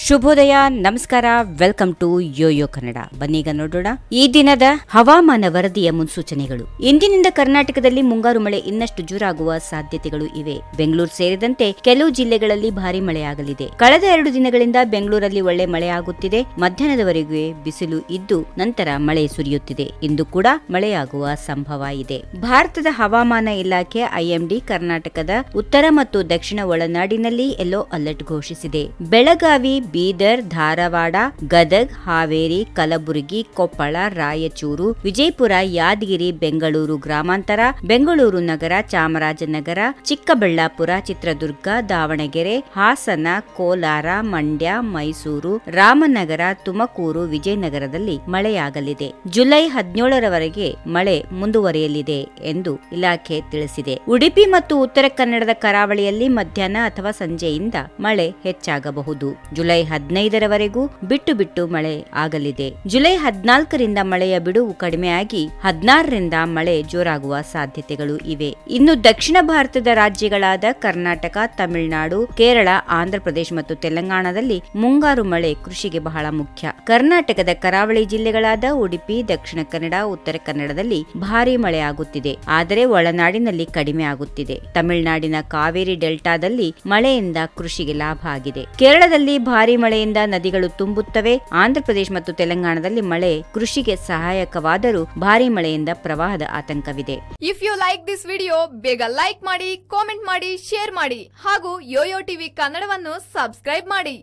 ಶುಭೋದಯ, ನಮಸ್ಕಾರ, welcome to Yoyo Kannada. ಬನ್ನೀಗ ನೋಡೋಣ ಈ ದಿನದ ಹವಾಮಾನ ವರದಿಯ ಮುನ್ಸೂಚನೆಗಳು. ಇಂದಿನಿಂದ ಕರ್ನಾಟಕದಲ್ಲಿ ಮುಂಗಾರು ಮಳೆ ಇನ್ನಷ್ಟು ಜೋರಾಗುವ ಸಾಧ್ಯತೆಗಳು ಇವೆ. ಬೆಂಗಳೂರು ಸೇರಿದಂತೆ ಕೆಲವು ಜಿಲ್ಲೆಗಳಲ್ಲಿ ಭಾರಿ ಮಳೆಯಾಗಲಿದೆ. ಕಳೆದ 2 ದಿನಗಳಿಂದ ಬೆಂಗಳೂರಲ್ಲಿ ಒಳ್ಳೆ ಮಳೆಯಾಗುತ್ತಿದೆ. ಮಧ್ಯಾಹ್ನದವರೆಗೂ ಬಿಸಿಲು ಇದ್ದು ನಂತರ ಮಳೆ ಸುರಿಯುತ್ತಿದೆ. ಇಂದು ಕೂಡ ಮಳೆಯಾಗುವ ಸಂಭವ ಇದೆ. ಭಾರತದ ಹವಾಮಾನ ಇಲಾಖೆ ಐಎಂಡಿ ಕರ್ನಾಟಕದ ಉತ್ತರ ಮತ್ತು ದಕ್ಷಿಣ ಒಳನಾಡಿನಲ್ಲಿ ಯೆಲ್ಲೋ ಅಲರ್ಟ್ ಘೋಷಿಸಿದೆ. ಬೆಳಗಾವಿ, ಬೀದರ್, ಧಾರವಾಡ, ಗದಗ್, ಹಾವೇರಿ, ಕಲಬುರಗಿ, ಕೊಪ್ಪಳ, ರಾಯಚೂರು, ವಿಜಯಪುರ, ಯಾದಗಿರಿ, ಬೆಂಗಳೂರು ಗ್ರಾಮಾಂತರ, ಬೆಂಗಳೂರು ನಗರ, ಚಾಮರಾಜನಗರ, ಚಿಕ್ಕಬಳ್ಳಾಪುರ, ಚಿತ್ರದುರ್ಗ, ದಾವಣಗೆರೆ, ಹಾಸನ, ಕೋಲಾರ, ಮಂಡ್ಯ, ಮೈಸೂರು, ರಾಮನಗರ, ತುಮಕೂರು, ವಿಜಯನಗರದಲ್ಲಿ ಮಳೆಯಾಗಲಿದೆ. ಜುಲೈ 17ರವರೆಗೆ ಮಳೆ ಮುಂದುವರಿಯಲಿದೆ ಎಂದು ಇಲಾಖೆ ತಿಳಿಸಿದೆ. ಉಡುಪಿ ಮತ್ತು ಉತ್ತರ ಕನ್ನಡದ ಕರಾವಳಿಯಲ್ಲಿ ಮಧ್ಯಾಹ್ನ ಅಥವಾ ಸಂಜೆಯಿಂದ ಮಳೆ ಹೆಚ್ಚಾಗಬಹುದು. ಜುಲೈ 15ರವರೆಗೂ ಬಿಟ್ಟು ಮಳೆ ಆಗಲಿದೆ. ಜುಲೈ 14ರಿಂದ ಮಳೆಯ ಬಿಡುವು ಕಡಿಮೆಯಾಗಿ 16ರಿಂದ ಮಳೆ ಜೋರಾಗುವ ಸಾಧ್ಯತೆಗಳು ಇವೆ. ಇನ್ನು ದಕ್ಷಿಣ ಭಾರತದ ರಾಜ್ಯಗಳಾದ ಕರ್ನಾಟಕ, ತಮಿಳುನಾಡು, ಕೇರಳ, ಆಂಧ್ರಪ್ರದೇಶ ಮತ್ತು ತೆಲಂಗಾಣದಲ್ಲಿ ಮುಂಗಾರು ಮಳೆ ಕೃಷಿಗೆ ಬಹಳ ಮುಖ್ಯ. ಕರ್ನಾಟಕದ ಕರಾವಳಿ ಜಿಲ್ಲೆಗಳಾದ ಉಡುಪಿ, ದಕ್ಷಿಣ ಕನ್ನಡ, ಉತ್ತರ ಕನ್ನಡದಲ್ಲಿ ಭಾರಿ ಮಳೆಯಾಗುತ್ತಿದೆ. ಆದರೆ ಒಳನಾಡಿನಲ್ಲಿ ಕಡಿಮೆ ಆಗುತ್ತಿದೆ. ತಮಿಳುನಾಡಿನ ಕಾವೇರಿ ಡೆಲ್ಟಾದಲ್ಲಿ ಮಳೆಯಿಂದ ಕೃಷಿಗೆ ಲಾಭ ಆಗಿದೆ. ಕೇರಳದಲ್ಲಿ ಭಾರಿ ಮಳೆಯಿಂದ ನದಿಗಳು ತುಂಬುತ್ತವೆ. ಆಂಧ್ರಪ್ರದೇಶ ಮತ್ತು ತೆಲಂಗಾಣದಲ್ಲಿ ಮಳೆ ಕೃಷಿಗೆ ಸಹಾಯಕವಾದರೂ ಭಾರಿ ಮಳೆಯಿಂದ ಪ್ರವಾಹದ ಆತಂಕವಿದೆ. If you like this video, ಬೇಗ ಲೈಕ್ ಮಾಡಿ, ಕಾಮೆಂಟ್ ಮಾಡಿ, ಶೇರ್ ಮಾಡಿ ಹಾಗೂ ಯೋಯೋ ಟಿವಿ ಕನ್ನಡವನ್ನು ಸಬ್ಸ್ಕ್ರೈಬ್ ಮಾಡಿ.